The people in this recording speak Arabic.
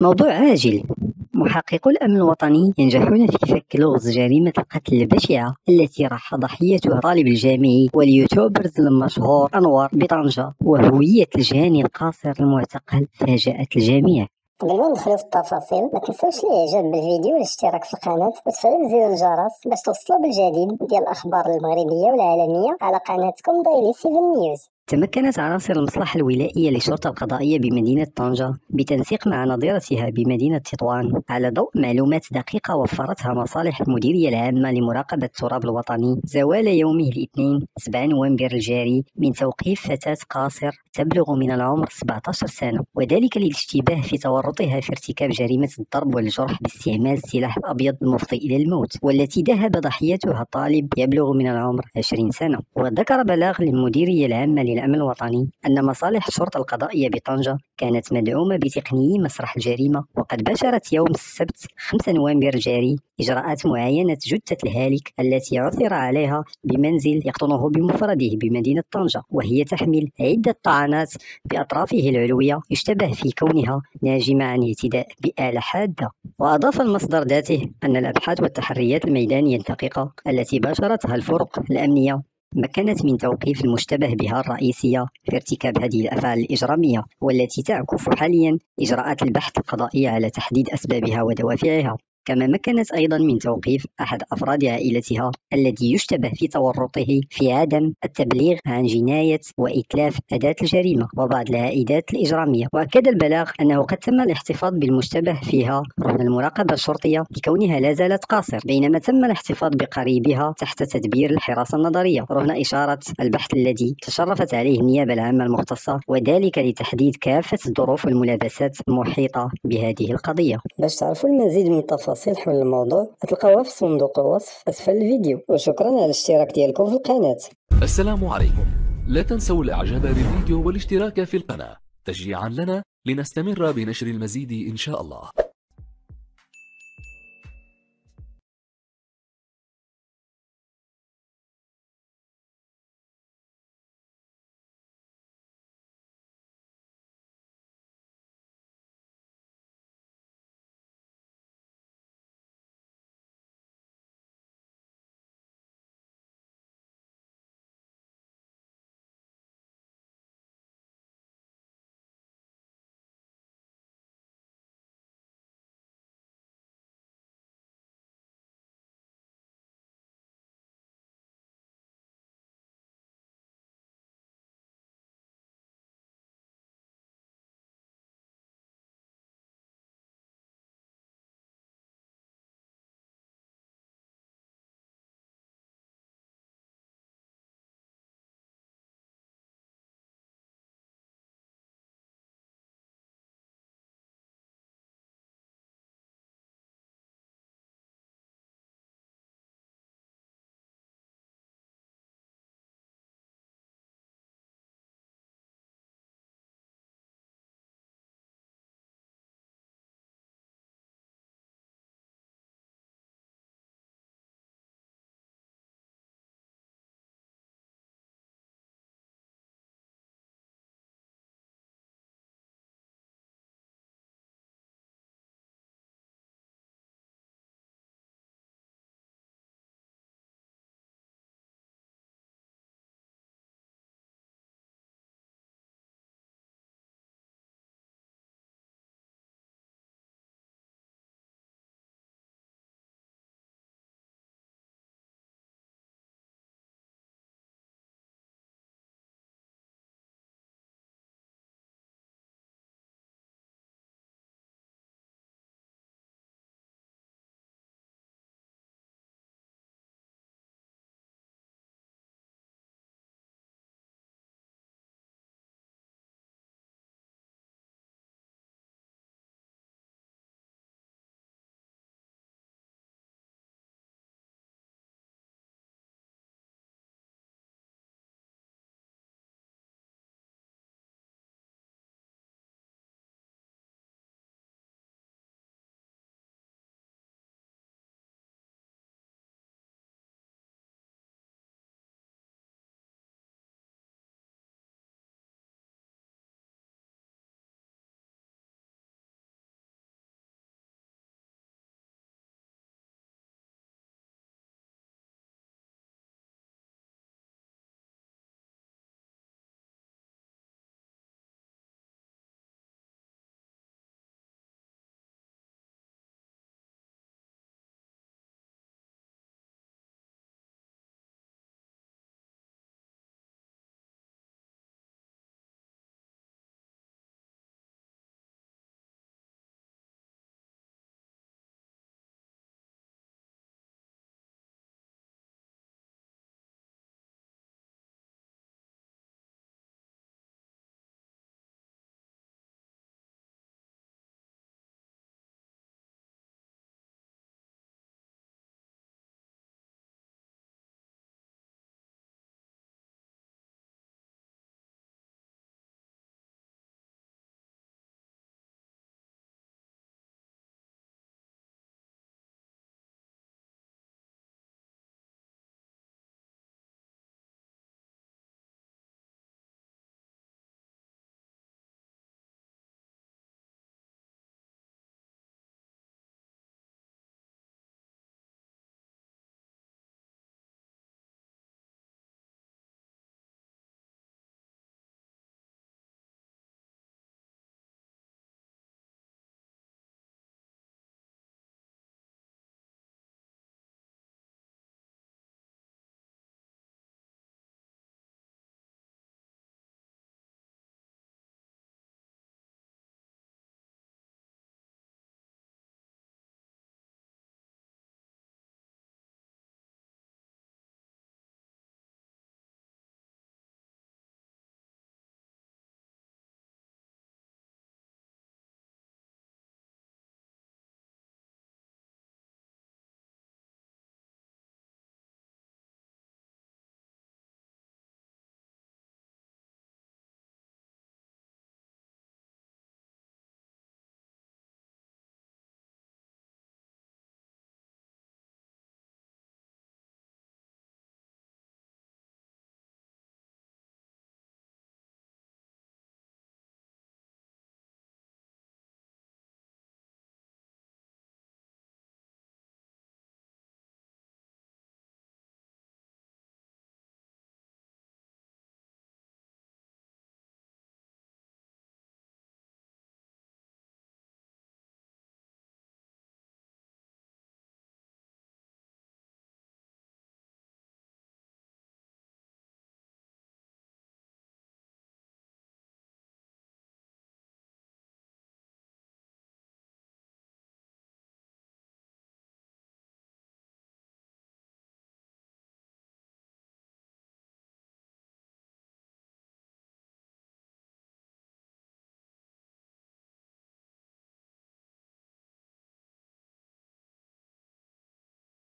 موضوع عاجل. محققو الأمن الوطني ينجحون في فك لغز جريمة القتل البشعة التي راح ضحيتها الطالب الجامعي واليوتيوبرز المشهور أنور بطنجة، وهوية الجاني القاصر المعتقل فاجأت الجميع. قبل ما ندخلو في التفاصيل ما تنساوش الاعجاب بالفيديو والاشتراك في القناه وتفعيل زر الجرس باش توصلوا بالجديد ديال الاخبار المغربيه والعالميه على قناتكم دايلي 7 نيوز. تمكنت عناصر المصلحة الولائية للشرطة القضائية بمدينة طنجة بالتنسيق مع نظيرتها بمدينة تطوان على ضوء معلومات دقيقة وفرتها مصالح المديرية العامة لمراقبة التراب الوطني زوال يومه الاثنين 7 نوفمبر الجاري من توقيف فتاة قاصر تبلغ من العمر 17 سنة، وذلك للاشتباه في تورطها في ارتكاب جريمة الضرب والجرح باستعمال السلاح الأبيض المفضي إلى الموت، والتي ذهب ضحيتها طالب يبلغ من العمر 20 سنة. وذكر بلاغ للمديرية العامة الأمن الوطني أن مصالح الشرطة القضائية بطنجة كانت مدعومة بتقنيي مسرح الجريمة، وقد باشرت يوم السبت 5 نوفمبر الجاري إجراءات معاينة جثة الهالك التي عثر عليها بمنزل يقطنه بمفرده بمدينة طنجة، وهي تحمل عدة طعنات بأطرافه العلوية يشتبه في كونها ناجمة عن اعتداء بآلة حادة. وأضاف المصدر ذاته أن الأبحاث والتحريات الميدانية الدقيقة التي باشرتها الفرق الأمنية مكنت من توقيف المشتبه بها الرئيسية في ارتكاب هذه الأفعال الإجرامية، والتي تعكف حاليا إجراءات البحث القضائي على تحديد أسبابها ودوافعها. كما مكنت أيضا من توقيف أحد أفراد عائلتها الذي يشتبه في تورطه في عدم التبليغ عن جناية وإتلاف أداة الجريمة وبعض العائدات الإجرامية. وأكد البلاغ أنه قد تم الاحتفاظ بالمشتبه فيها رغم المراقبة الشرطية بكونها لا زالت قاصر، بينما تم الاحتفاظ بقريبها تحت تدبير الحراسة النظرية رهن إشارة البحث الذي تشرفت عليه النيابة العامة المختصة، وذلك لتحديد كافة الظروف والملابسات المحيطة بهذه القضية. باش تعرفوا المزيد من التفاصيل حول الموضوع تلقاوها في صندوق الوصف اسفل الفيديو، وشكرا على الاشتراك ديالكم في القناه. السلام عليكم، لا تنسوا الاعجاب بالفيديو والاشتراك في القناة تشجيعا لنا لنستمر بنشر المزيد إن شاء الله.